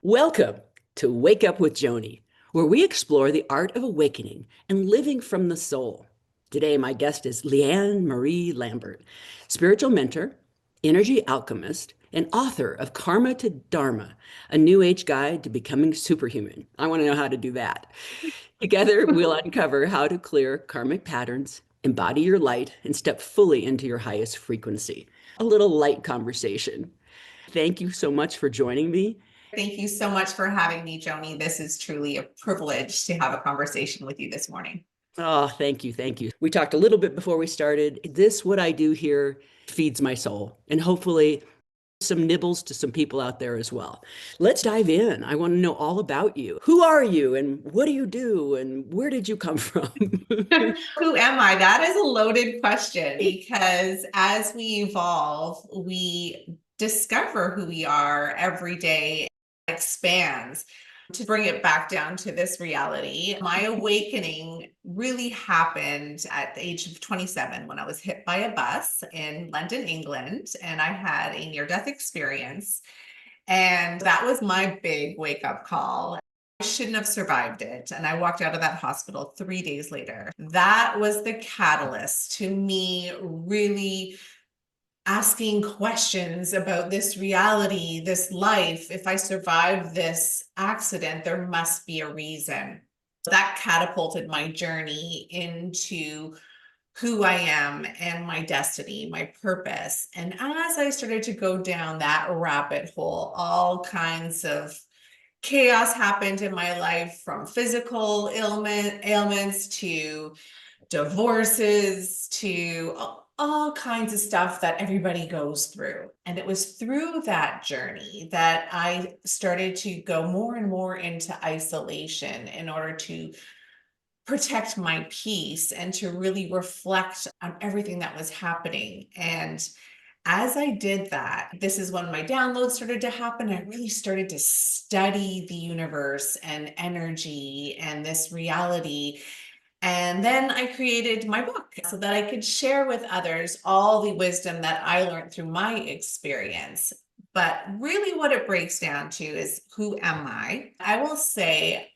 Welcome to Wake Up with Joni, where we explore the art of awakening and living from the soul. Today, my guest is LIANE Marie Lambert, spiritual mentor, energy alchemist, and author of Karma to Dharma, a new age guide to becoming superhuman. I want to know how to do that. Together, we'll uncover how to clear karmic patterns, embody your light, and step fully into your highest frequency. A little light conversation. Thank you so much for joining me. Thank you so much for having me, Joni. This is truly a privilege to have a conversation with you this morning. Oh, thank you. Thank you. We talked a little bit before we started. What I do here, feeds my soul, and hopefully some nibbles to some people out there as well. Let's dive in. I want to know all about you. Who are you and what do you do and where did you come from? Who am I? That is a loaded question because as we evolve, we discover who we are every day, expands. To bring it back down to this reality, my awakening really happened at the age of 27 when I was hit by a bus in London, England, and I had a near-death experience. And that was my big wake-up call. I shouldn't have survived it. And I walked out of that hospital 3 days later. That was the catalyst to me really asking questions about this reality, this life. If I survived this accident, there must be a reason. That catapulted my journey into who I am and my destiny, my purpose. And as I started to go down that rabbit hole, all kinds of chaos happened in my life, from physical ailments to divorces to all kinds of stuff that everybody goes through. And it was through that journey that I started to go more and more into isolation in order to protect my peace and to really reflect on everything that was happening. And as I did that, this is when my downloads started to happen. I really started to study the universe and energy and this reality. And then I created my book so that I could share with others all the wisdom that I learned through my experience. But really, what it breaks down to is, who am I? I will say,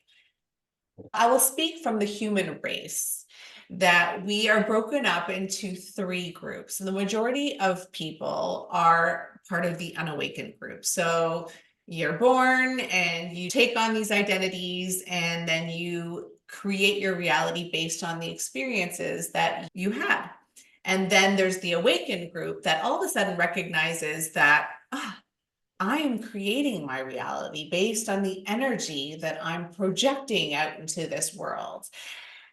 I will speak from the human race, that we are broken up into three groups. And the majority of people are part of the unawakened group. So you're born and you take on these identities, and then you create your reality based on the experiences that you had. And then there's the awakened group that all of a sudden recognizes that, I am creating my reality based on the energy that I'm projecting out into this world.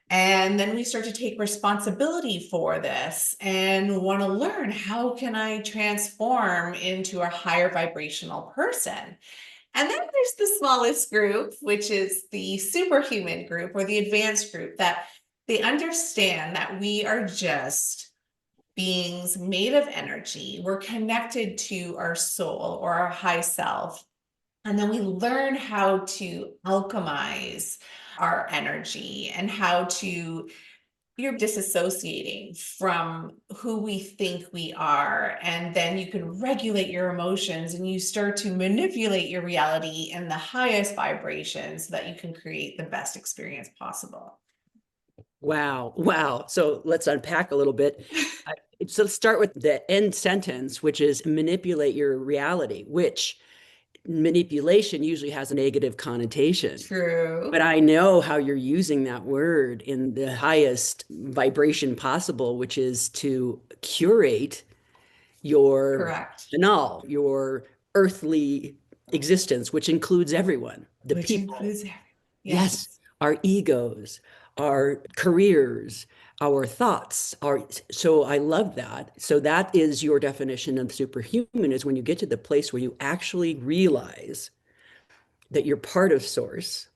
And then we start to take responsibility for this and want to learn, how can I transform into a higher vibrational person? And then there's the smallest group, which is the superhuman group or the advanced group, that they understand that we are just beings made of energy. We're connected to our soul or our high self. And then we learn how to alchemize our energy and how to, you're disassociating from who we think we are. And then you can regulate your emotions and you start to manipulate your reality in the highest vibration so that you can create the best experience possible. Wow. Wow. So let's unpack a little bit. So let's start with the end sentence, which is manipulate your reality, which manipulation usually has a negative connotation. True. But I know how you're using that word in the highest vibration possible, which is to curate your Correct. null, your earthly existence, which includes everyone, the Which people. includes everyone. Yes, our egos, our careers, our thoughts are. So I love that. So that is your definition of superhuman, is when you get to the place where you actually realize that you're part of source,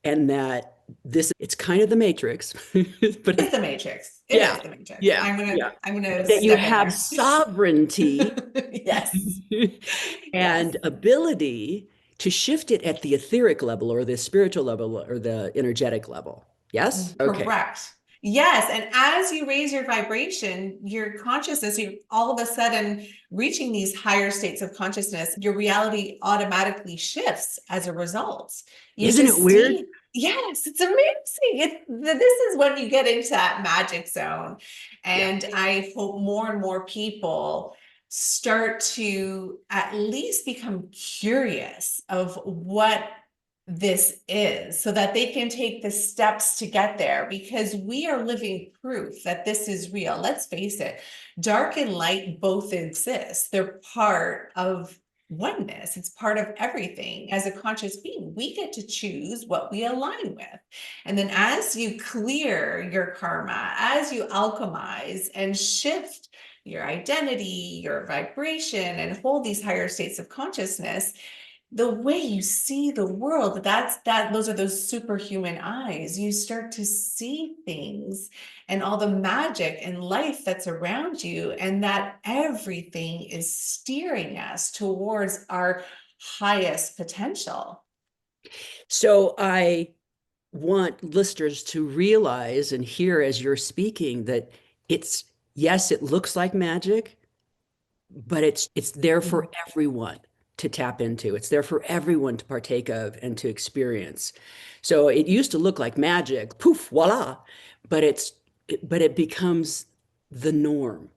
and that it's kind of the matrix, but It's the matrix. It yeah, is the matrix. yeah, I'm gonna yeah. I'm gonna That you step in have there. sovereignty Yes. and Yes. ability to shift it at the etheric level or the spiritual level or the energetic level. Yes? Okay. Correct. Yes, and as you raise your vibration, your consciousness, you all of a sudden reaching these higher states of consciousness, your reality automatically shifts as a result. You Isn't it just weird? see, yes, it's amazing. This is when you get into that magic zone. Yeah. And I hope more and more people start to at least become curious of what this is so that they can take the steps to get there, because we are living proof that this is real. Let's face it, dark and light both exist. They're part of oneness. It's part of everything. As a conscious being, we get to choose what we align with. And then as you clear your karma, as you alchemize and shift your identity, your vibration, and hold these higher states of consciousness, the way you see the world, those are those superhuman eyes. You start to see things and all the magic and life that's around you, and that everything is steering us towards our highest potential. So I want listeners to realize and hear as you're speaking that it's, yes, it looks like magic, but it's there for everyone to tap into. It's there for everyone to partake of and to experience. So it used to look like magic, poof, voila, but it becomes the norm.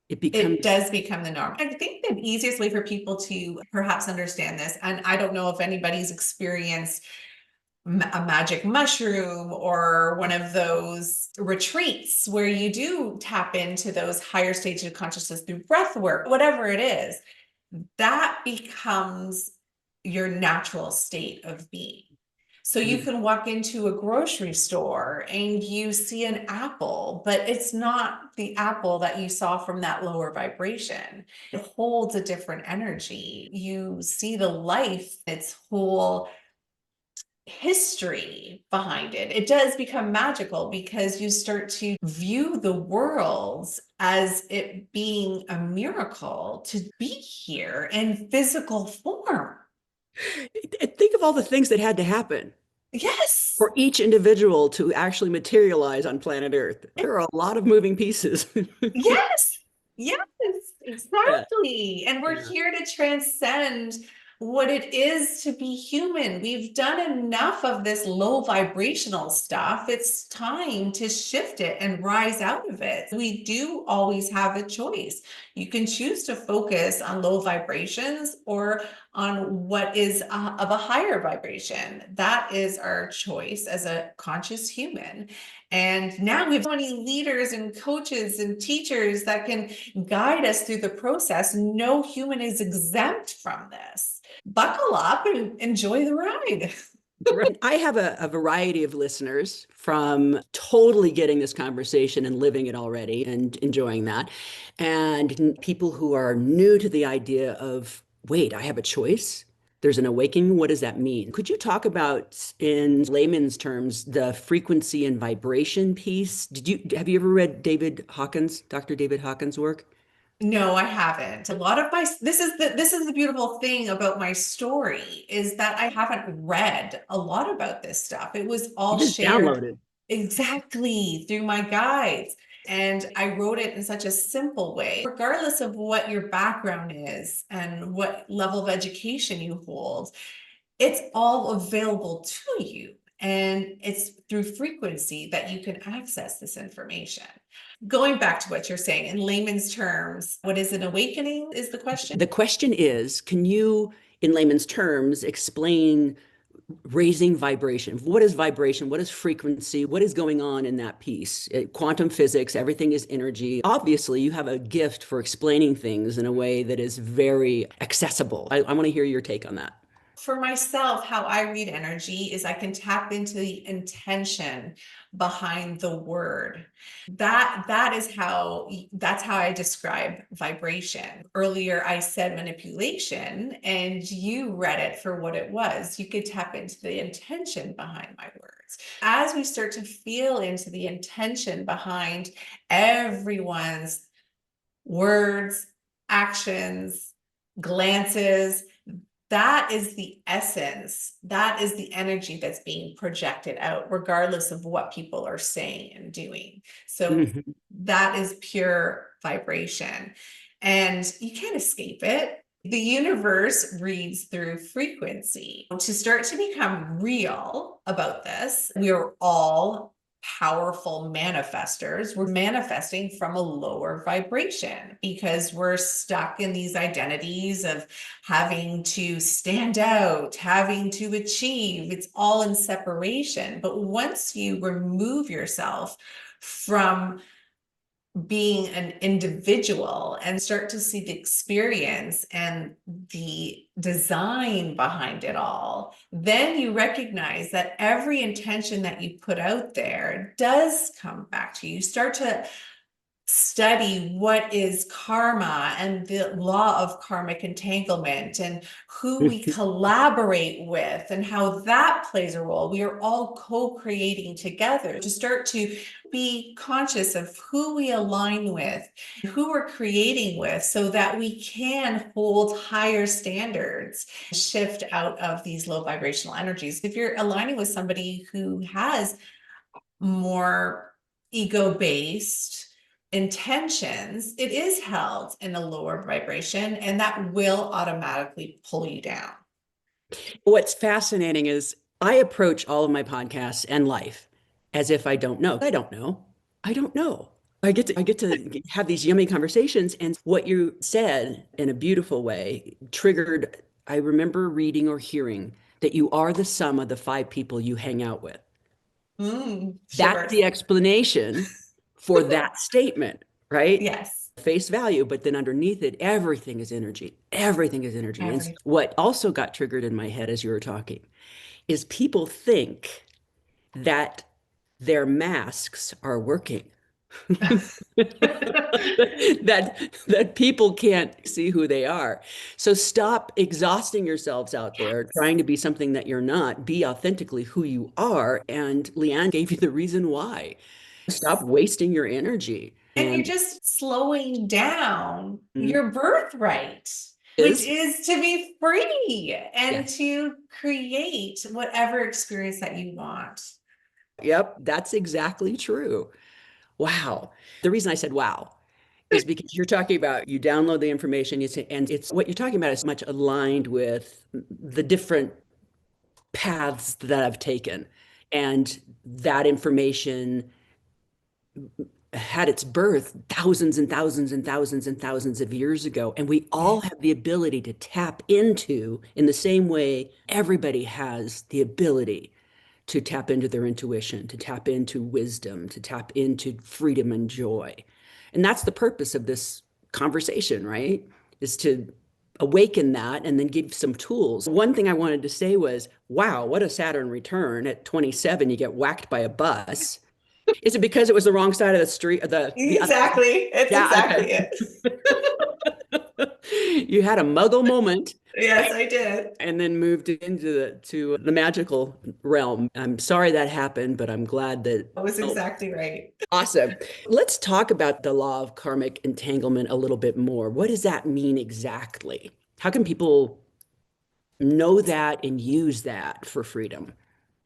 It It becomes does become the norm. I think the easiest way for people to perhaps understand this, and I don't know if anybody's experienced a magic mushroom or one of those retreats where you do tap into those higher stages of consciousness through breath work, whatever it is, that becomes your natural state of being. So you can walk into a grocery store and you see an apple, but it's not the apple that you saw from that lower vibration. It holds a different energy. You see the life, its whole history behind it. It does become magical because you start to view the world as it being a miracle to be here in physical form. think of all the things that had to happen Yes. for each individual to actually materialize on planet Earth. There are a lot of moving pieces. Yes, yes, Yeah. exactly. And we're Yeah. here to transcend what it is to be human. We've done enough of this low vibrational stuff. It's time to shift it and rise out of it. We do always have a choice. You can choose to focus on low vibrations or on what is of a higher vibration. That is our choice as a conscious human. And now we have so many leaders and coaches and teachers that can guide us through the process. No human is exempt from this. Buckle up and enjoy the ride. Right. I have a variety of listeners from totally getting this conversation and living it already and enjoying that, and people who are new to the idea of, wait, I have a choice. There's an awakening. What does that mean? Could you talk about, in layman's terms, the frequency and vibration piece? Have you ever read Dr. David Hawkins' work? No, I haven't. A lot of my this is the beautiful thing about my story is that I haven't read a lot about this stuff. It was You all just shared downloaded. exactly through my guides. And I wrote it in such a simple way, regardless of what your background is and what level of education you hold, it's all available to you. And it's through frequency that you can access this information. Going back to what you're saying in layman's terms, what is an awakening is the question? The question is, can you, in layman's terms, explain raising vibration? What is vibration? What is frequency? What is going on in that piece? Quantum physics, everything is energy. Obviously, you have a gift for explaining things in a way that is very accessible. I want to hear your take on that. For myself, how I read energy is I can tap into the intention behind the word. That's how I describe vibration. Earlier I said manipulation and you read it for what it was. You could tap into the intention behind my words. As we start to feel into the intention behind everyone's words, actions, glances, That is the essence. That is the energy that's being projected out, regardless of what people are saying and doing. So Mhm. that is pure vibration, and you can't escape it. The universe reads through frequency. To start to become real about this, we are all powerful manifestors. We're manifesting from a lower vibration because we're stuck in these identities of having to stand out, having to achieve. It's all in separation. But once you remove yourself from being an individual and start to see the experience and the design behind it all, then you recognize that every intention that you put out there does come back to you. You start to study what is karma and the law of karmic entanglement and who we collaborate with and how that plays a role. We are all co-creating together to start to be conscious of who we align with, who we're creating with, so that we can hold higher standards, shift out of these low vibrational energies. If you're aligning with somebody who has more ego-based intentions, it is held in a lower vibration, and that will automatically pull you down. What's fascinating is I approach all of my podcasts and life as if I don't know. I don't know. I don't know. I get to have these yummy conversations. And what you said in a beautiful way triggered, I remember reading or hearing that you are the sum of the five people you hang out with. That's Shivers. the explanation for that statement, right? Yes. Face value, but then underneath it, everything is energy. Everything is energy. And Every. what also got triggered in my head as you were talking is people think that their masks are working. that people can't see who they are. So stop exhausting yourselves out there Yes. trying to be something that you're not. Be authentically who you are. And LIANE gave you the reason why. Stop wasting your energy. And you're And just slowing down mm, your birthright, which is is to be free and yes. to create whatever experience that you want. Yep, that's exactly true. Wow. The reason I said wow is because you're talking about you download the information, you say, and it's what you're talking about is much aligned with the different paths that I've taken. And that information had its birth thousands and thousands and thousands and thousands of years ago. And we all have the ability to tap into, in the same way everybody has the ability to tap into their intuition, to tap into wisdom, to tap into freedom and joy. And that's the purpose of this conversation, right? Is to awaken that and then give some tools. One thing I wanted to say was, wow, what a Saturn return. At 27, you get whacked by a bus. Is it because it was the wrong side of the street? The Exactly. It's yeah, exactly okay. it. You had a muggle moment Yes, I did. and then moved into the magical realm. I'm sorry that happened, but I'm glad that That was exactly right. awesome. Let's talk about the law of karmic entanglement a little bit more. What does that mean exactly? How can people know that and use that for freedom?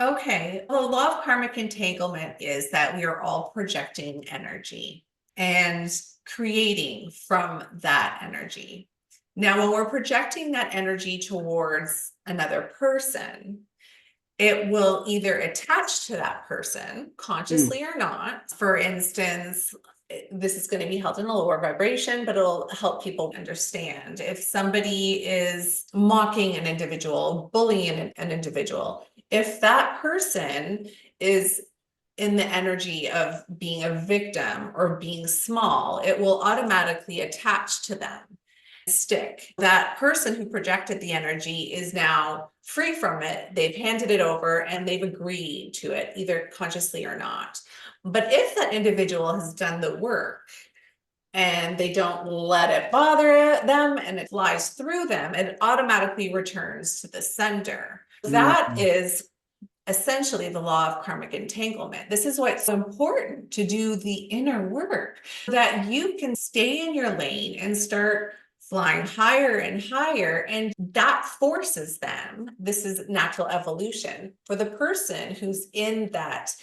Okay. Well, the law of karmic entanglement is that we are all projecting energy and creating from that energy. Now, when we're projecting that energy towards another person, it will either attach to that person Mm, consciously or not. For instance, this is going to be held in a lower vibration, but it'll help people understand. If somebody is mocking an individual, bullying an individual, if that person is in the energy of being a victim or being small, it will automatically attach to them, stick. That person who projected the energy is now free from it. They've handed it over and they've agreed to it, either consciously or not. But if that individual has done the work and they don't let it bother them and it flies through them, it automatically returns to the sender. That mm, is essentially the law of karmic entanglement. This is why it's so important to do the inner work, that you can stay in your lane and start flying higher and higher. And that forces them, this is natural evolution, for the person who's in that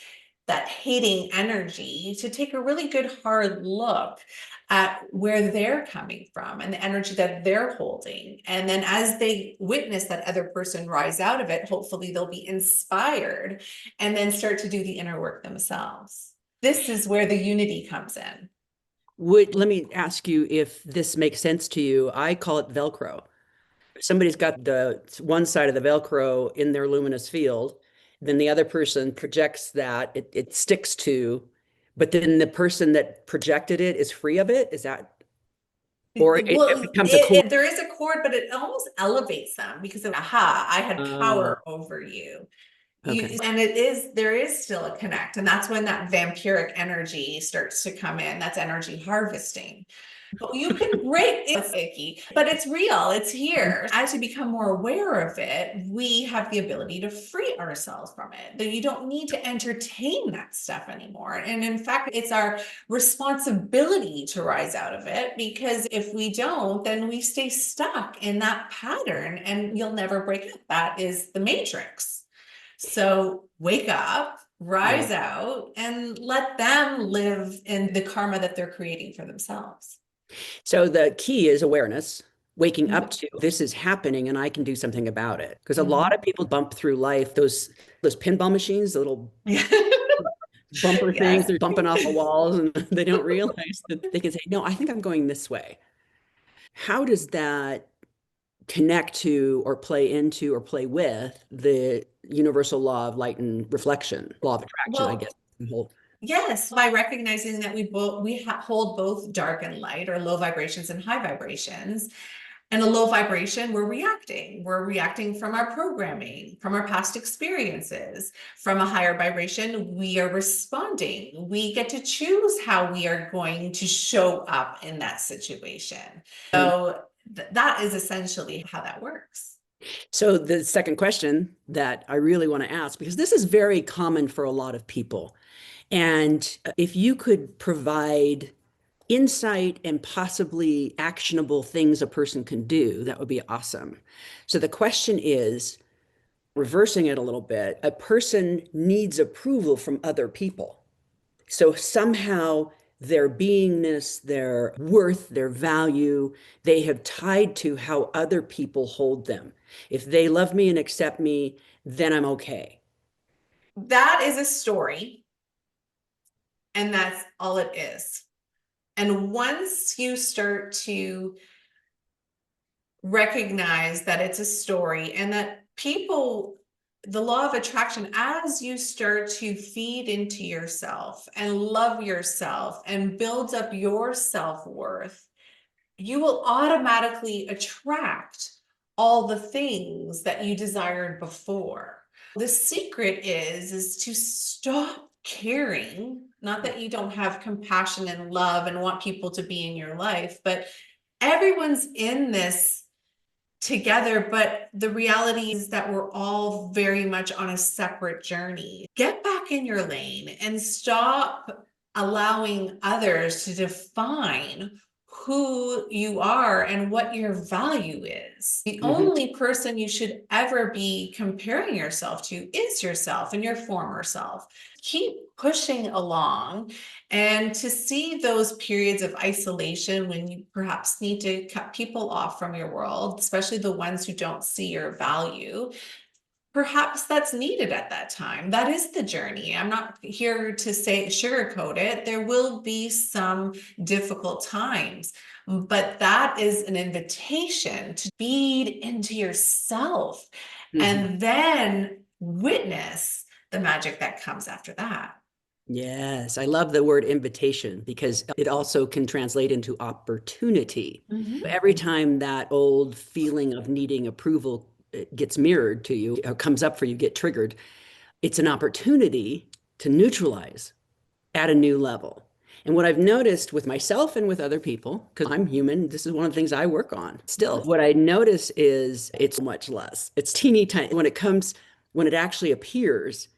hating energy to take a really good hard look at where they're coming from and the energy that they're holding. And then as they witness that other person rise out of it, hopefully they'll be inspired and then start to do the inner work themselves. This is where the unity comes in. Let me ask you if this makes sense to you. I call it Velcro. Somebody's got the one side of the Velcro in their luminous field, then the other person projects that it sticks to, but then the person that projected it is free of it. Is that, or it Well, becomes a core? there is a cord, but it almost elevates them because of, aha, I had Uh, power over you. okay. And there is still a connect. And that's when that vampiric energy starts to come in. That's energy harvesting. But you can break it's icky, but it's real. It's here. As we become more aware of it, we have the ability to free ourselves from it. That you don't need to entertain that stuff anymore. And in fact, it's our responsibility to rise out of it, because if we don't, then we stay stuck in that pattern and you'll never break it. That is the matrix. So wake up, Yeah. rise out, and let them live in the karma that they're creating for themselves. So the key is awareness, waking up Mhm. to this is happening and I can do something about it. Because a lot Mhm. of people bump through life, those pinball machines, the little bumper things, Yes. they're bumping off the walls and they don't realize that they can say, no, I think I'm going this way. How does that connect to or play into or play with the universal law of light and reflection, law of attraction, I guess? Well, yes, by recognizing that we hold both dark and light, or low vibrations and high vibrations. And a low vibration, we're reacting. We're reacting from our programming, from our past experiences. From a higher vibration, we are responding. We get to choose how we are going to show up in that situation. So that is essentially how that works. So the second question that I really want to ask, because this is very common for a lot of people, and if you could provide insight and possibly actionable things a person can do, that would be awesome. So the question is, reversing it a little bit, a person needs approval from other people. So somehow their beingness, their worth, their value, they have tied to how other people hold them. If they love me and accept me, then I'm okay. That is a story, and that's all it is. And once you start to recognize that it's a story and that people, the law of attraction, as you start to feed into yourself and love yourself and build up your self-worth, you will automatically attract all the things that you desired before. The secret is to stop caring, not that you don't have compassion and love and want people to be in your life, but everyone's in this together, but the reality is that we're all very much on a separate journey. Get back in your lane and stop allowing others to define who you are and what your value is. The Mhm. only person you should ever be comparing yourself to is yourself and your former self. Keep pushing along, and to see those periods of isolation when you perhaps need to cut people off from your world, especially the ones who don't see your value, perhaps that's needed at that time. That is the journey. I'm not here to say sugarcoat it. There will be some difficult times, but that is an invitation to feed into yourself Mhm. and then witness the magic that comes after that. Yes, I love the word invitation because it also can translate into opportunity. Mhm. Every time that old feeling of needing approval gets mirrored to you or comes up for you, get triggered, it's an opportunity to neutralize at a new level. And what I've noticed with myself and with other people, because I'm human, this is one of the things I work on still. What I notice is it's much less. It's teeny tiny. When it actually appears,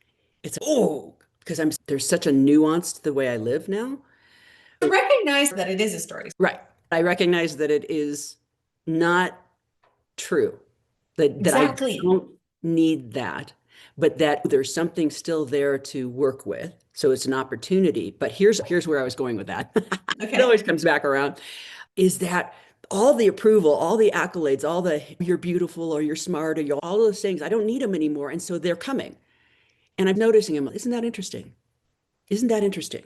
it's, oh, because there's such a nuance to the way I live now. Recognize that it is a story. Right. I recognize that it is not true. That I Exactly. don't need that, but that there's something still there to work with. So it's an opportunity. But here's where I was going with that. It Okay. always comes back around, is that all the approval, all the accolades, all the you're beautiful or you're smart or all those things, I don't need them anymore. And so they're coming. And I'm noticing them. Isn't that interesting? Isn't that interesting?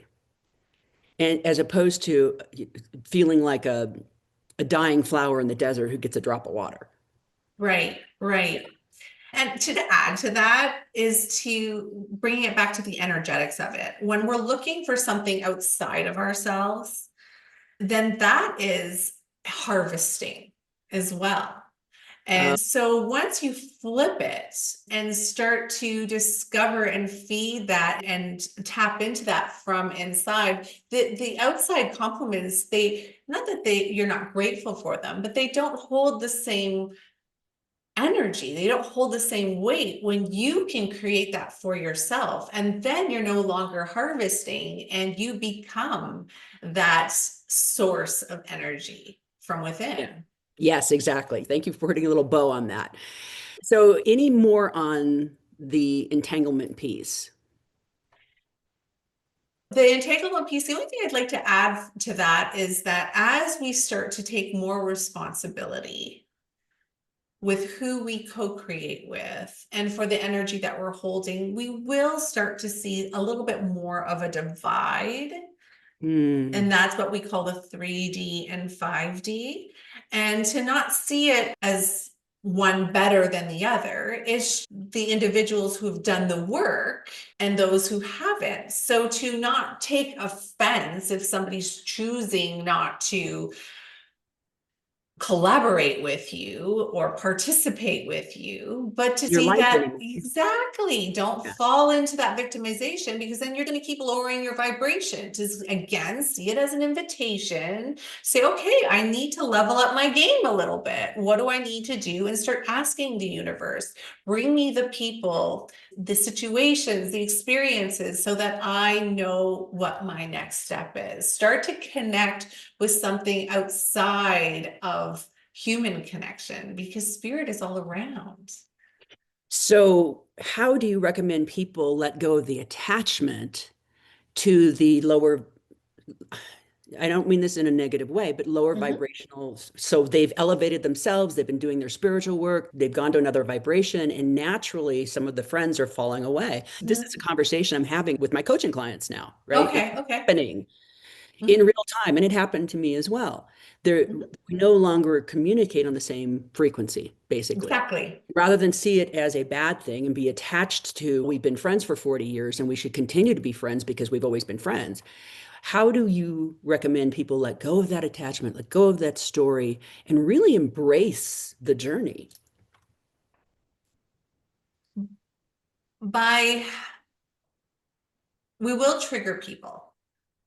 And as opposed to feeling like a dying flower in the desert who gets a drop of water. Right, right. And to add to that is to bring it back to the energetics of it. When we're looking for something outside of ourselves, then that is harvesting as well. Uh, And so once you flip it and start to discover and feed that and tap into that from inside, the outside compliments, they not that they you're not grateful for them, but they don't hold the same energy. They don't hold the same weight when you can create that for yourself. And then you're no longer harvesting and you become that source of energy from yeah. within. Yes, exactly. Thank you for putting a little bow on that. So, any more on the entanglement piece? The entanglement piece, the only thing I'd like to add to that is that as we start to take more responsibility with who we co-create with and for the energy that we're holding, we will start to see a little bit more of a divide. Hmm. And that's what we call the 3D and 5D. And to not see it as one better than the other is the individuals who've done the work and those who haven't. So to not take offense if somebody's choosing not to collaborate with you or participate with you, but to Your see life that anymore. exactly, don't Yeah. fall into that victimization because then you're going to keep lowering your vibration. To again, see it as an invitation. Say, okay, I need to level up my game a little bit. What do I need to do? And start asking the universe, bring me the people, the situations, the experiences, so that I know what my next step is. Start to connect with something outside of human connection because spirit is all around. So, how do you recommend people let go of the attachment to the lower, I don't mean this in a negative way, but lower Mhm. vibrational? So they've elevated themselves, they've been doing their spiritual work, they've gone to another vibration, and naturally some of the friends are falling away. This is a conversation I'm having with my coaching clients now, right? It's Okay, okay. happening in Mhm. real time, and it happened to me as well. Mhm. We no longer communicate on the same frequency, basically. Exactly. Rather than see it as a bad thing and be attached to, we've been friends for 40 years and we should continue to be friends because we've always been friends. How do you recommend people let go of that attachment, let go of that story, and really embrace the journey? By we will trigger people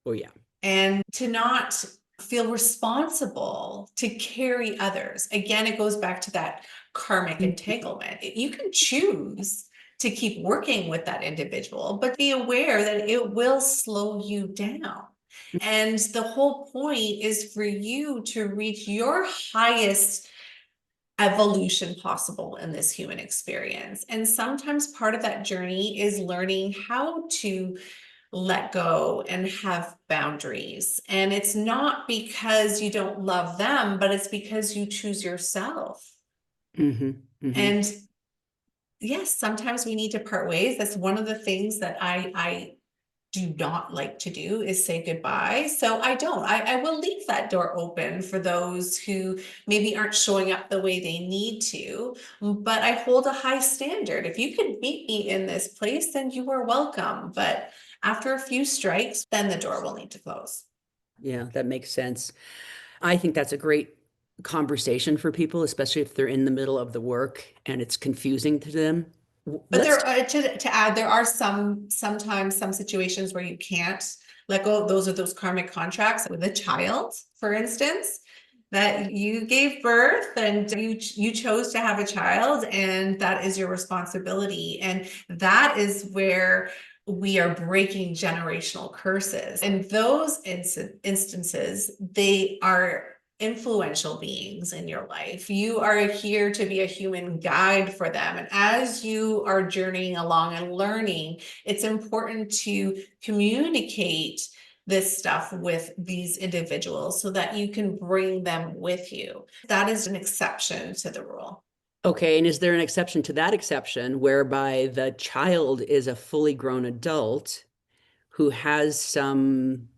Oh, yeah. and to not feel responsible to carry others. Again, it goes back to that karmic entanglement. You can choose to keep working with that individual, but be aware that it will slow you down. And the whole point is for you to reach your highest evolution possible in this human experience. And sometimes part of that journey is learning how to let go and have boundaries. And it's not because you don't love them, but it's because you choose yourself. Hmm. Hmm. And yes, sometimes we need to part ways. That's one of the things that I do not like to do is say goodbye. So I don't. I will leave that door open for those who maybe aren't showing up the way they need to, but I hold a high standard. If you can meet me in this place, then you are welcome. But after a few strikes, then the door will need to close. Yeah, that makes sense. I think that's a great conversation for people, especially if they're in the middle of the work and it's confusing to them. But Let's, to add, there are sometimes some situations where you can't let go. Those are those karmic contracts with a child, for instance, that you gave birth and you chose to have a child, and that is your responsibility. And that is where we are breaking generational curses. And those instances, they are influential beings in your life. You are here to be a human guide for them. And as you are journeying along and learning, it's important to communicate this stuff with these individuals so that you can bring them with you. That is an exception to the rule. Okay, and is there an exception to that exception whereby the child is a fully grown adult who has some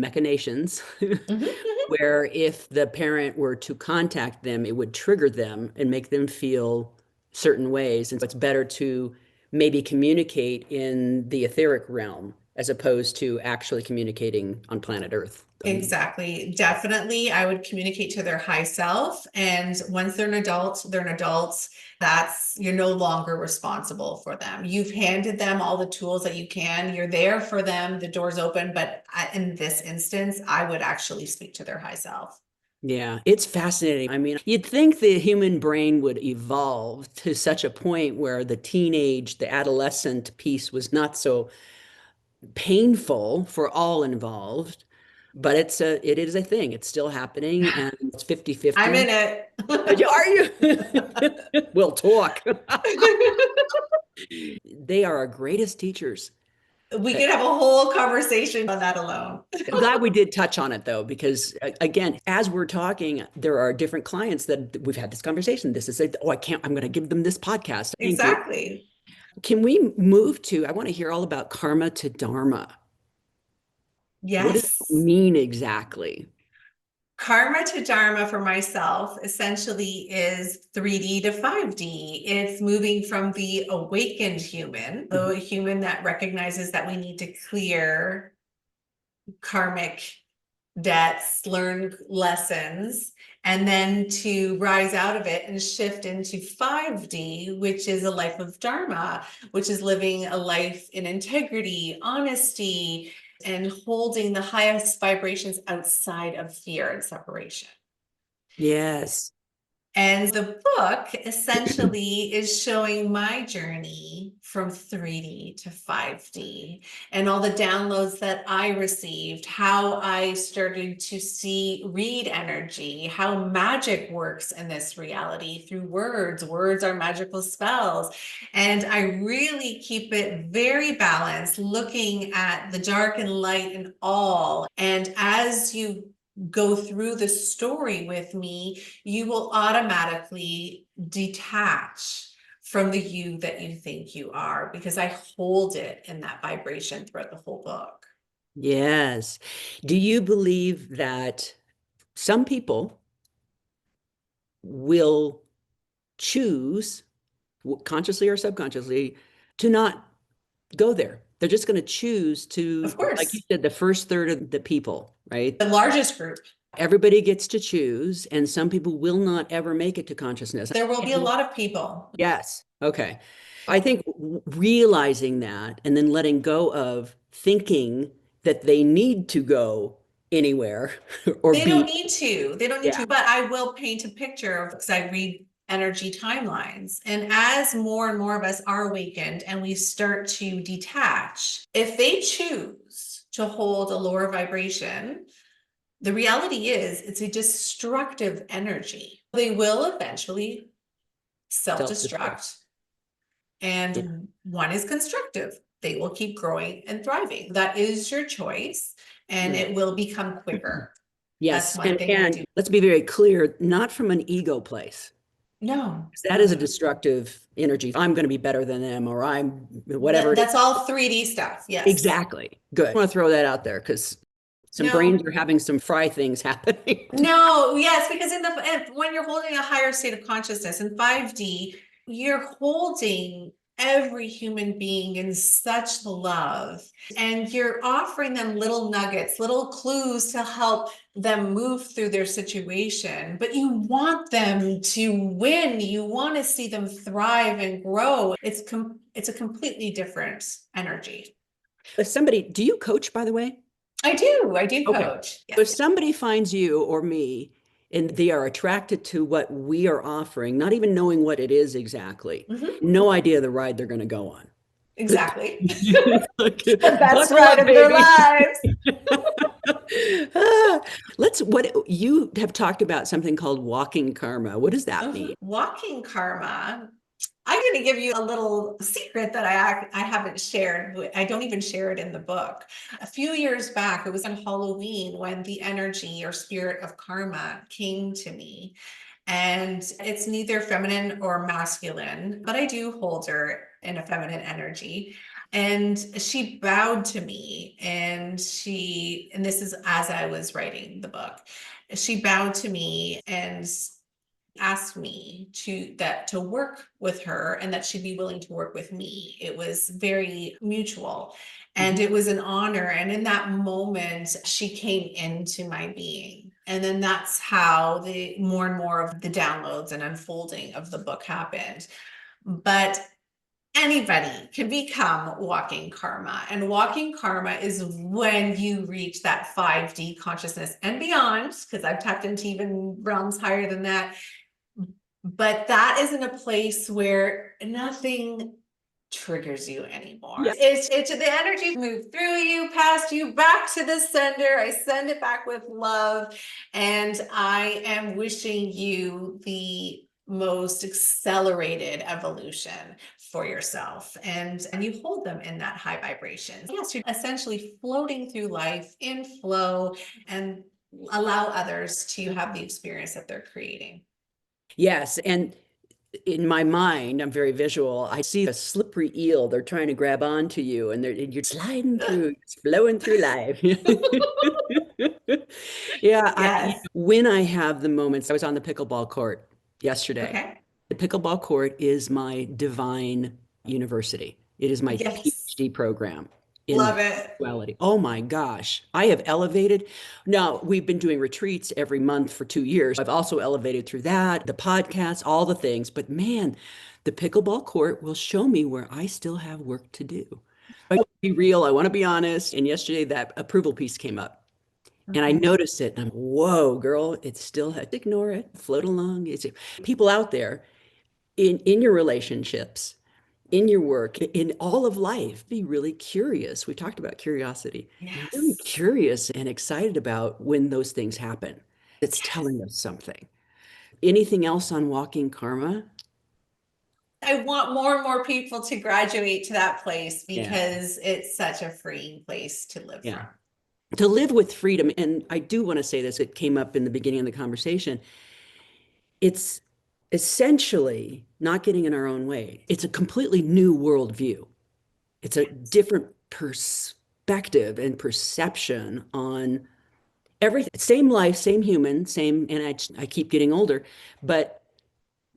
machinations Mhm. where if the parent were to contact them, it would trigger them and make them feel certain ways. And so it's better to maybe communicate in the etheric realm as opposed to actually communicating on planet Earth. Exactly. Definitely, I would communicate to their high self. And once they're an adult, they're an adult. That's, you're no longer responsible for them. You've handed them all the tools that you can. You're there for them. The door's open. But in this instance, I would actually speak to their high self. Yeah, it's fascinating. I mean, you'd think the human brain would evolve to such a point where the teenage, the adolescent piece was not so painful for all involved, but it is a thing. It's still happening and it's I'm 50-50. in it. Are you? We'll talk. They are our greatest teachers. We could have a whole conversation on that alone. I'm glad we did touch on it though, because again, as we're talking, there are different clients that we've had this conversation. This is oh, I'm going to give them this podcast. Thank you. Exactly. Can we move to, I want to hear all about karma to dharma. What does it Yes. mean exactly? Karma to Dharma for myself essentially is 3D to 5D. It's moving from the awakened human, the human that recognizes that we need to clear karmic debts, learn lessons, and then to rise out of it and shift into 5D, which is a life of Dharma, which is living a life in integrity, honesty, and holding the highest vibrations outside of fear and separation. Yes. And the book essentially is showing my journey from 3D to 5D and all the downloads that I received, how I started to read energy, how magic works in this reality through words. Words are magical spells. And I really keep it very balanced, looking at the dark and light and all. And as you go through the story with me, you will automatically detach from the you that you think you are, because I hold it in that vibration throughout the whole book. Yes. Do you believe that some people will choose, consciously or subconsciously, to not go there? They're just going to choose to, Of like you course, said, the first third of the people, right? the largest group. Everybody gets to choose, and some people will not ever make it to consciousness. There will be a And lot of people. yes. Okay. I think realizing that and then letting go of thinking that they need to go anywhere or They don't be, need to. They don't need yeah, to, but I will paint a picture of, because I read energy timelines. And as more and more of us are awakened and we start to detach, if they choose to hold a lower vibration, the reality is it's a destructive energy. They will eventually self-destruct. self-destruct, Yeah. and one is constructive. They will keep growing and thriving. That is your choice, and Right. it will become quicker. That's Yes. one thing I do. Let's be very clear, not from an ego place. No, That no, is a no. destructive energy. I'm going to be better than them, or I'm whatever it is. That's all 3D stuff. Yes. Exactly. Good. I want to throw that out there because some brains No, are having some fry things happening. no, yes, because when you're holding a higher state of consciousness in 5D, you're holding every human being in such love, and you're offering them little nuggets, little clues to help them move through their situation. But you want them to win. You want to see them thrive and grow. It's a completely different energy. If somebody, do you coach, by the way? I do Okay. coach. So if Yes. somebody finds you or me and they are attracted to what we are offering, not even knowing what it is exactly, Mhm. no idea the ride they're going to go on. Exactly. Like, The best buckle ride up, of their baby. lives. Ah, what you have talked about something called walking karma. What does that mean? Walking karma. I'm going to give you a little secret that I haven't shared. I don't even share it in the book. A few years back, it was on Halloween when the energy or spirit of karma came to me. And it's neither feminine or masculine, but I do hold her in a feminine energy. And she bowed to me, and this is as I was writing the book, she bowed to me and asked me to work with her and that she'd be willing to work with me. It was very mutual and Mhm. it was an honor. And in that moment, she came into my being. And then that's how the more and more of the downloads and unfolding of the book happened. But anybody can become walking karma. And walking karma is when you reach that 5D consciousness and beyond, because I've tapped into even realms higher than that. But that is in a place where nothing triggers you anymore. Yeah. It's the energy move through you, past you, back to the sender. I send it back with love. And I am wishing you the most accelerated evolution for yourself. And you hold them in that high vibration. Yes, you're essentially floating through life in flow and allow others to have the experience that they're creating. Yes, and in my mind, I'm very visual. I see a slippery eel. They're trying to grab onto you, and you're sliding through, flowing through life. Yeah, Yes. when I have the moments, I was on the pickleball court yesterday. Okay. The pickleball court is my divine university. It is my Yes. PhD program in Love it. spirituality. Oh my gosh, I have elevated. Now, we've been doing retreats every month for 2 years. I've also elevated through that, the podcast, all the things. But man, the pickleball court will show me where I still have work to do. I want to be real. I want to be honest. And yesterday, that approval piece came up. And I Okay. noticed it, and I'm, whoa, girl, it's still, ignore it, float along. It's people out there in your relationships, in your work, in all of life, be really curious. We talked about curiosity. Be really Yes. curious and excited about when those things happen. It's Yes. telling us something. Anything else on walking karma? I want more and more people to graduate to that place Yeah, because it's such a freeing place to live yeah. from. To live with freedom, and I do want to say this, it came up in the beginning of the conversation. It's essentially not getting in our own way. It's a completely new worldview. It's a different perspective and perception on everything. Same life, same human, same, and I keep getting older, but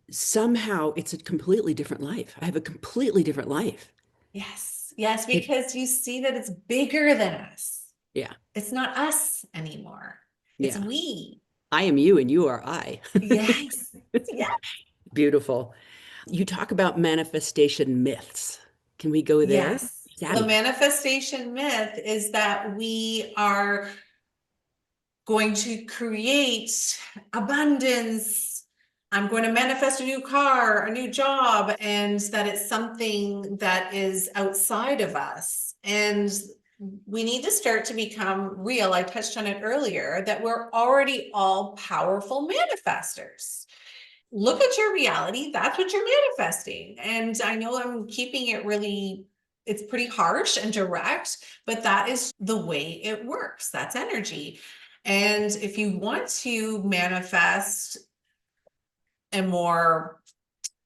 somehow it's a completely different life. I have a completely different life. Yes. Yes, It, because you see that it's bigger than us. yeah, It's not us anymore. It's yeah. we. I am you and you are I. Yes. Yes. Beautiful. You talk about manifestation myths. Can we go there? Yes. The That, manifestation myth is that we are going to create abundance. I'm going to manifest a new car, a new job, and that it's something that is outside of us. And we need to start to become real. I touched on it earlier that we're already all powerful manifestors. Look at your reality. That's what you're manifesting. And I know I'm keeping it really, it's pretty harsh and direct, but that is the way it works. That's energy. And if you want to manifest a more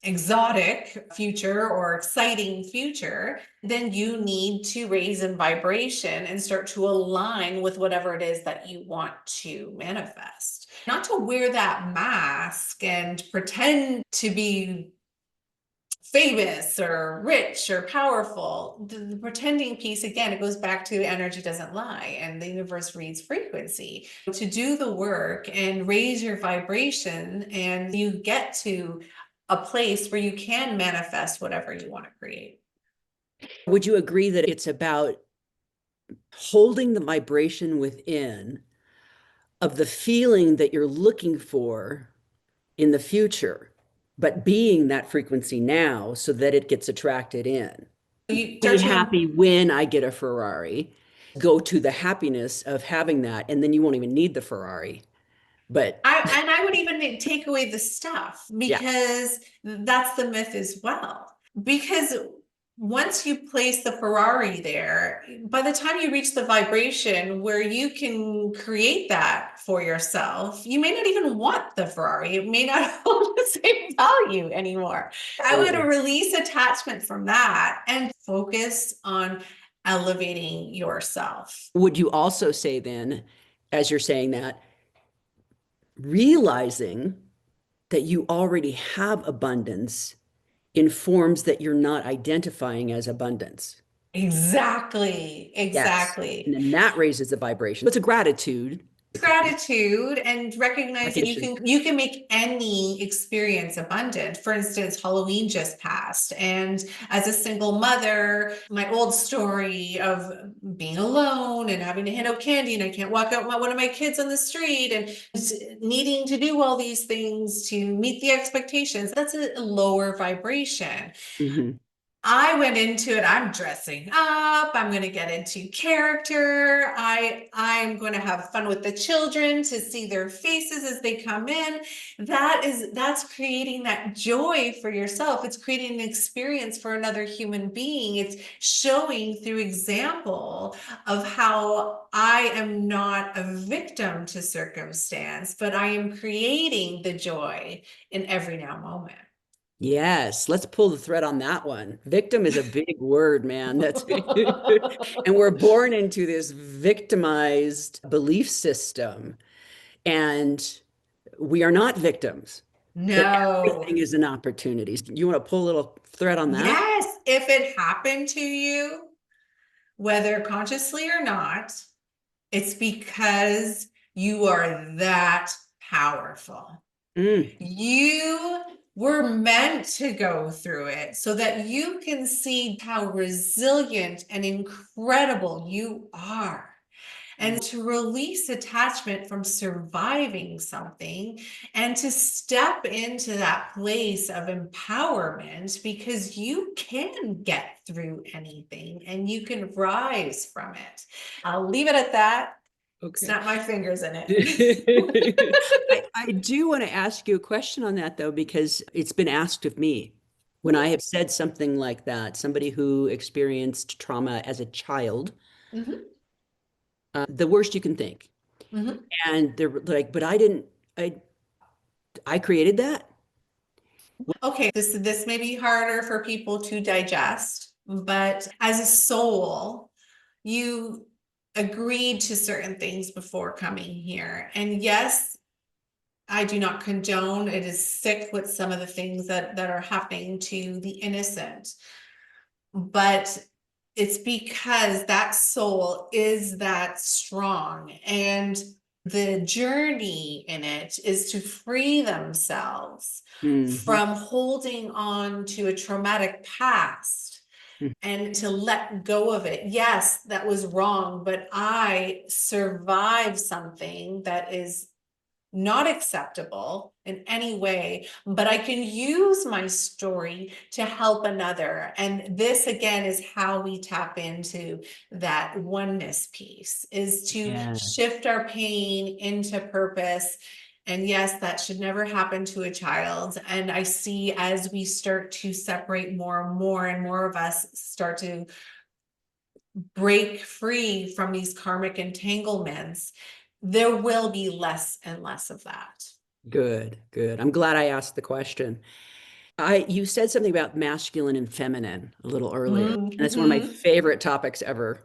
exotic future or exciting future, then you need to raise in vibration and start to align with whatever it is that you want to manifest. Not to wear that mask and pretend to be famous or rich or powerful. The pretending piece, again, it goes back to energy doesn't lie and the universe reads frequency. To do the work and raise your vibration, and you get to a place where you can manifest whatever you want to create. would you agree that it's about holding the vibration within of the feeling that you're looking for in the future, but being that frequency now so that it gets attracted in? You Be start to, happy when I get a Ferrari. go to the happiness of having that, and then you won't even need the Ferrari. But I would even take away the stuff, yeah. because that's the myth as well. Because once you place the Ferrari there, by the time you reach the vibration where you can create that for yourself, you may not even want the Ferrari. It may not hold the same value anymore. I would release attachment from that and focus on elevating yourself. Would you also say then, as you're saying that, realizing that you already have abundance informs that you're not identifying as abundance? Exactly, Yes. And exactly. then that raises the vibration. It's a gratitude. Gratitude, and recognize that Recognition. you can make any experience abundant. For instance, Halloween just passed, and as a single mother, my old story of being alone and having to hand out candy, and I can't walk out one of my kids on the street, and needing to do all these things to meet the expectations, that's a lower vibration. Mhm. I went into it, I'm dressing up, I'm going to get into character. I'm going to have fun with the children to see their faces as they come in. That's creating that joy for yourself. It's creating an experience for another human being. It's showing through example of how I am not a victim to circumstance, but I am creating the joy in every now moment. Yes, let's pull the thread on that one. Victim is a big word, man. That's and we're born into this victimized belief system, and we are not victims. That No. everything is an opportunity. You want to pull a little thread on that? Yes, if it happened to you, whether consciously or not, it's because you are that powerful. Mm, You were meant to go through it so that you can see how resilient and incredible you are. And to release attachment from surviving something and to step into that place of empowerment, because you can get through anything and you can rise from it. I'll leave it at that. okay. Snap my fingers in it. I do want to ask you a question on that, though, because it's been asked of me when I have said something like that, somebody who experienced trauma as a child, Mhm, the worst you can think. mhm. And they're like, but I, I created that. Okay, this may be harder for people to digest, but as a soul, you agreed to certain things before coming here. And yes, I do not condone. It is sick with some of the things that are happening to the innocent. But it's because that soul is that strong. And the journey in it is to free themselves Mhm. from holding on to a traumatic past and to let go of it. Yes, that was wrong, but I survived something that is not acceptable in any way, but I can use my story to help another. And this again is how we tap into that oneness piece, is to Yeah, shift our pain into purpose. And yes, that should never happen to a child. And I see as we start to separate more and more, and more of us start to break free from these karmic entanglements, there will be less and less of that. good, good. I'm glad I asked the question. You said something about masculine and feminine a little earlier, and that's one of my Mm-hmm. favorite topics ever.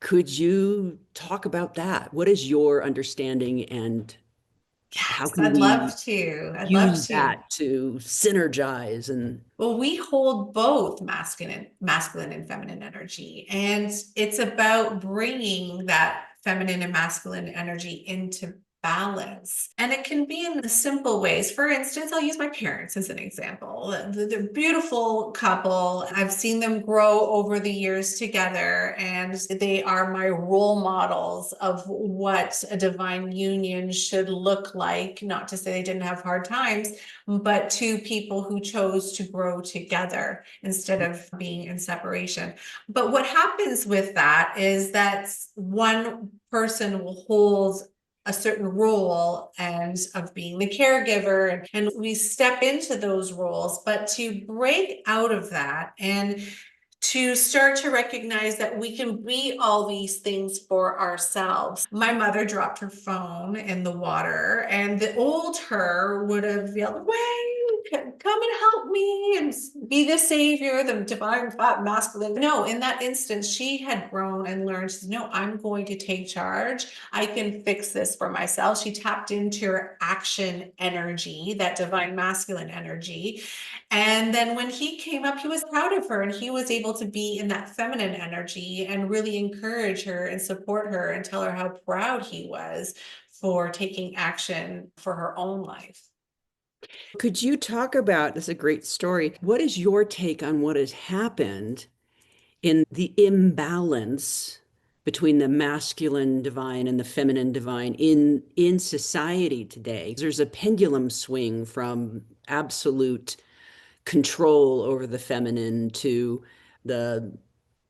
Could you talk about that? What is your understanding, and how Yes, can I'd we love to. I'd love use to. that to synergize? And Well, we hold both masculine and feminine energy, and it's about bringing that feminine and masculine energy into balance. And it can be in the simple ways. For instance, I'll use my parents as an example. They're a beautiful couple. I've seen them grow over the years together, and they are my role models of what a divine union should look like. Not to say they didn't have hard times, but two people who chose to grow together instead of being in separation. But what happens with that is that one person will hold a certain role and of being the caregiver, and we step into those roles. But to break out of that and to start to recognize that we can be all these things for ourselves. My mother dropped her phone in the water, and the old her would have yelled, "Wait, come and help me and be the savior, the divine masculine." No, in that instance, she had grown and learned, no, I'm going to take charge. I can fix this for myself. She tapped into her action energy, that divine masculine energy. And then when he came up, he was proud of her, and he was able to be in that feminine energy and really encourage her and support her and tell her how proud he was for taking action for her own life. Could you talk about, this is a great story. What is your take on what has happened in the imbalance between the masculine divine and the feminine divine in society today? There's a pendulum swing from absolute control over the feminine to the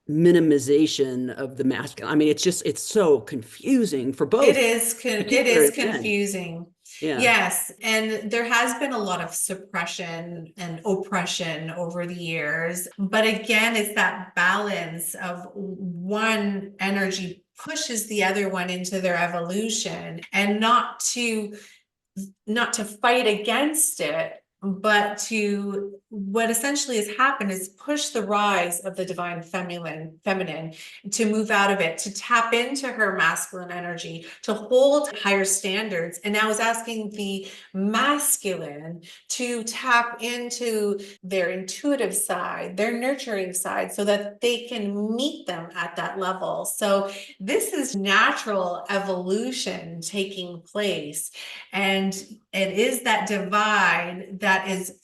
minimization of the masculine. I mean, it's so confusing for It both. is I it can't get is it in. confusing. Yeah. Yes, and there has been a lot of suppression and oppression over the years. But again, it's that balance of one energy pushes the other one into their evolution, and not to fight against it, but to what essentially has happened is push the rise of the divine feminine to move out of it, to tap into her masculine energy, to hold higher standards. And now is asking the masculine to tap into their intuitive side, their nurturing side, so that they can meet them at that level. So this is natural evolution taking place. And it is that divide that is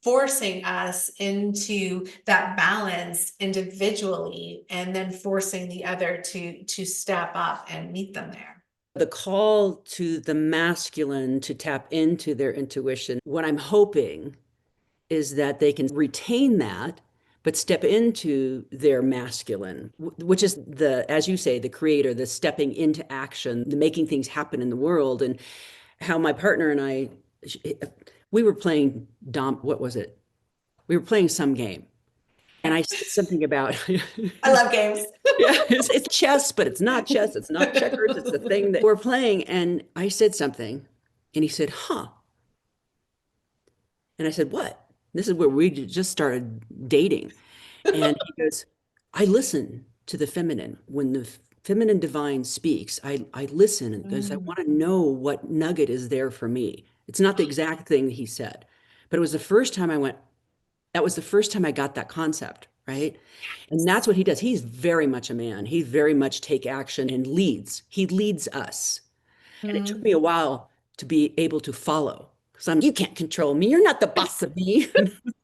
forcing us into that balance individually, and then forcing the other to step up and meet them there. The call to the masculine to tap into their intuition. What I'm hoping is that they can retain that, but step into their masculine, which is the, as you say, the creator, the stepping into action, the making things happen in the world. And how my partner and I, we were playing what was it? We were playing some game. And I said something about, I love games. yeah, it's chess, but it's not chess. It's not checkers. It's the thing that we're playing. And I said something, and he said, huh. And I said, what? This is where we just started dating. And he goes, I listen to the feminine. When the feminine divine speaks, I listen and goes, I want to know what nugget is there for me. It's not the exact thing he said, but it was the first time I went, that was the first time I got that concept, right? And that's what he does. He's very much a man. He very much take action and leads. He leads us. And it took me a while to be able to follow. Because you can't control me. You're not the boss of me.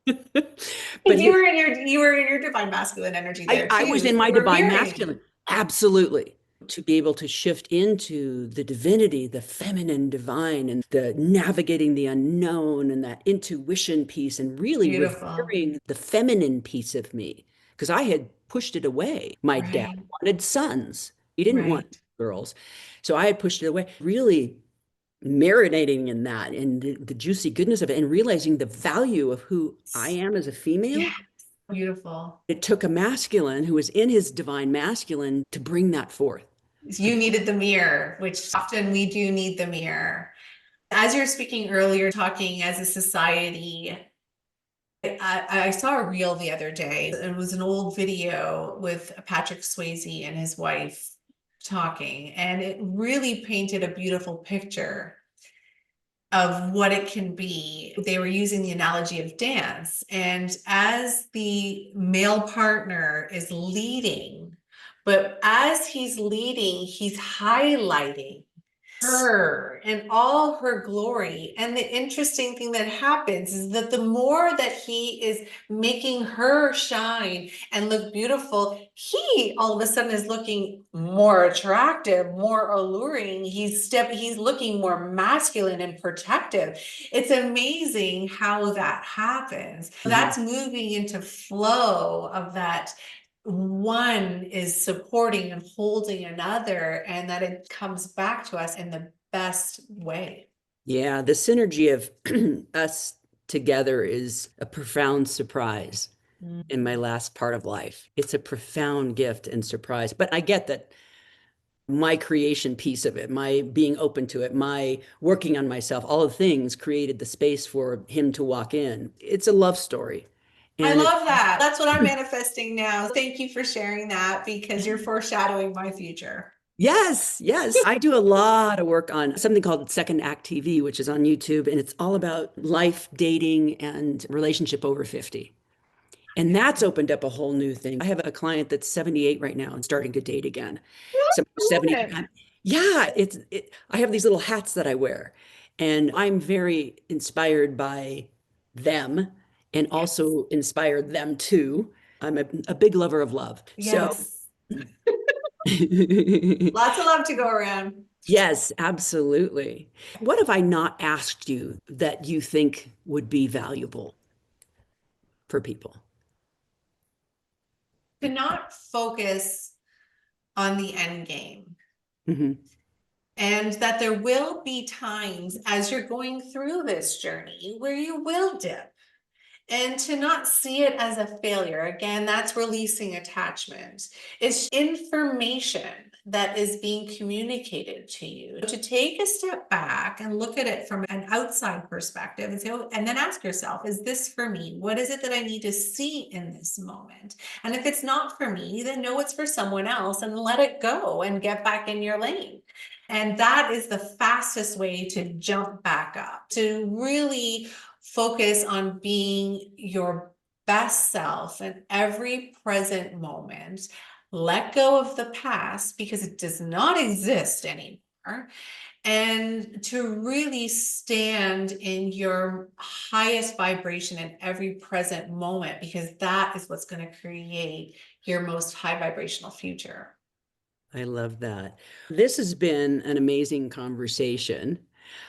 But You were in your divine masculine energy there I too. was in So my we're divine mirroring. masculine. Absolutely. To be able to shift into the divinity, the feminine divine, and the navigating the unknown and that intuition piece, and really Beautiful. revering the feminine piece of me. Because I had pushed it away. My dad Right. wanted sons, he didn't want Right. girls. So I had pushed it away, really marinating in that and the juicy goodness of it, and realizing the value of who I am as a female. Yeah. Beautiful. It took a masculine who was in his divine masculine to bring that forth. You needed the mirror, which often we do need the mirror. As you're speaking earlier, talking as a society, I saw a reel the other day. It was an old video with Patrick Swayze and his wife talking, and it really painted a beautiful picture of what it can be. They were using the analogy of dance, and as the male partner is leading, but as he's leading, he's highlighting her in all her glory. And the interesting thing that happens is that the more that he is making her shine and look beautiful, he all of a sudden is looking more attractive, more alluring. He's looking more masculine and protective. It's amazing how that happens. That's moving into flow of that. One is supporting and holding another, and that it comes back to us in the best way. Yeah, the synergy of us together is a profound surprise in my last part of life. It's a profound gift and surprise. But I get that my creation piece of it, my being open to it, my working on myself, all the things created the space for him to walk in. It's a love story. I And love that. That's what I'm manifesting now. Thank you for sharing that, because you're foreshadowing my future. yes, yes. I do a lot of work on something called Second Act TV, which is on YouTube, and it's all about life, dating, and relationship over 50. And that's opened up a whole new thing. I have a client that's 78 right now and starting to date again. So I love 70. it. Yeah, I have these little hats that I wear, and I'm very inspired by them and Yes. also inspired them too. I'm a big lover of love. So Yes. Lots of love to go around. yes, absolutely. What have I not asked you that you think would be valuable for people? To not focus on the end game. Hmm. And that there will be times as you're going through this journey where you will dip. And to not see it as a failure. Again, that's releasing attachment. It's information that is being communicated to you. To take a step back and look at it from an outside perspective and say, oh, and then ask yourself, is this for me? What is it that I need to see in this moment? And if it's not for me, then know it's for someone else and let it go and get back in your lane. And that is the fastest way to jump back up, to really focus on being your best self in every present moment. Let go of the past because it does not exist anymore. And to really stand in your highest vibration in every present moment, because that is what's going to create your most high vibrational future. I love that. This has been an amazing conversation.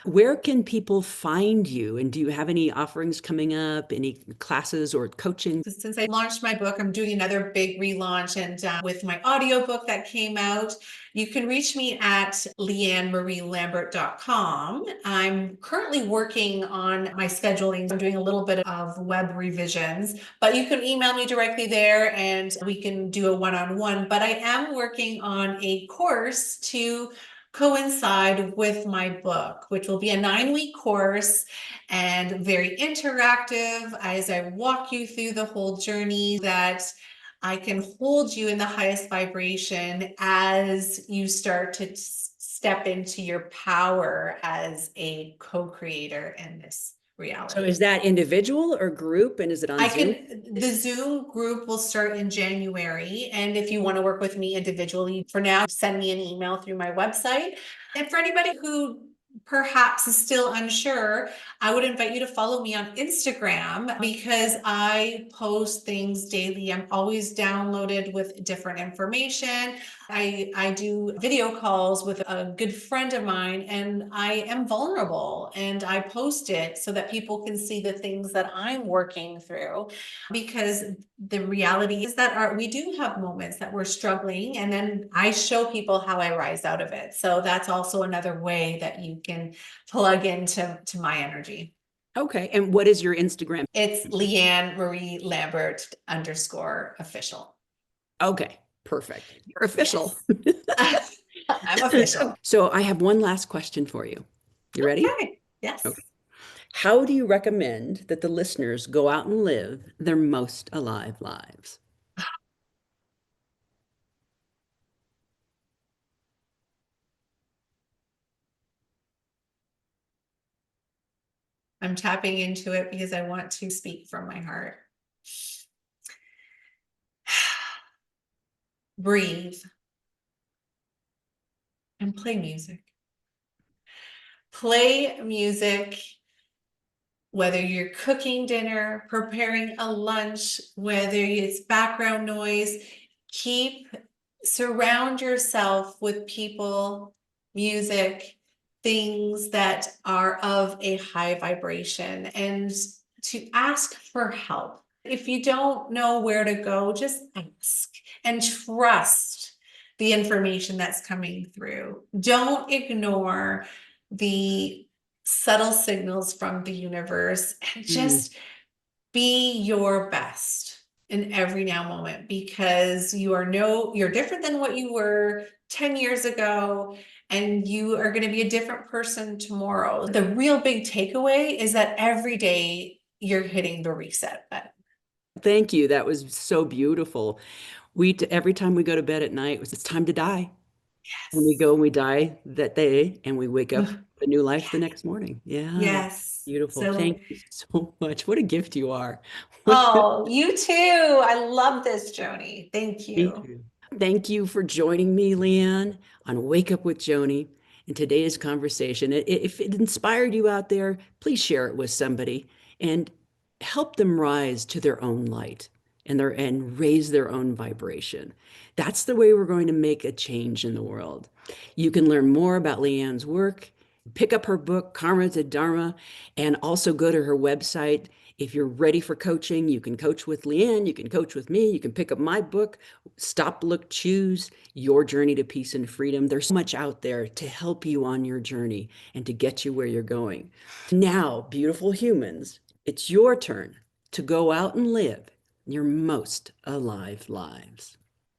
Where can people find you? And do you have any offerings coming up, any classes or coaching? Since I launched my book, I'm doing another big relaunch, and with my audiobook that came out, you can reach me at LIANEMarieLambert.com. I'm currently working on my scheduling. I'm doing a little bit of web revisions, but you can email me directly there and we can do a one-on-one. But I am working on a course to coincide with my book, which will be a 9-week course and very interactive as I walk you through the whole journey, that I can hold you in the highest vibration as you start to step into your power as a co-creator in this reality. So is that individual or group? And is it on Zoom? The Zoom group will start in January. And if you want to work with me individually, for now, send me an email through my website. And for anybody who perhaps is still unsure, I would invite you to follow me on Instagram, because I post things daily. I'm always downloaded with different information. I do video calls with a good friend of mine, and I am vulnerable and I post it so that people can see the things that I'm working through, because the reality is that we do have moments that we're struggling, and then I show people how I rise out of it. So that's also another way that you can plug into my energy. Okay. And what is your Instagram? It's Leanne Marie Lambert _official. Okay. Perfect. You're official. Yes. I'm official. So I have one last question for you. You ready? Okay. Yes. Okay. How do you recommend that the listeners go out and live their most alive lives? I'm tapping into it because I want to speak from my heart. Breathe and play music. Play music, whether you're cooking dinner, preparing a lunch, whether it's background noise, surround yourself with people, music, things that are of a high vibration, and to ask for help. If you don't know where to go, just ask and trust the information that's coming through. Don't ignore the subtle signals from the universe, and Mm. just be your best in every now moment, because you're different than what you were 10 years ago, and you are going to be a different person tomorrow. The real big takeaway is that every day you're hitting the reset button. Thank you. That was so beautiful. Every time we go to bed at night, it's time to die. And we Yes. go and we die that day and we wake up a new life the Yes. next morning. Yeah. Yes. Beautiful. So, Thank you so much. What a gift you are. oh, you too. I love this, Joni. Thank Me you. too. Thank you for joining me, Leanne, on Wake Up with Joni in today's conversation. If it inspired you out there, please share it with somebody and help them rise to their own light and raise their own vibration. That's the way we're going to make a change in the world. You can learn more about Leanne's work, pick up her book, Karma to Dharma, and also go to her website. If you're ready for coaching, you can coach with Leanne, you can coach with me, you can pick up my book, Stop, Look, Choose Your Journey to Peace and Freedom. There's so much out there to help you on your journey and to get you where you're going. Now, beautiful humans, it's your turn to go out and live your most alive lives.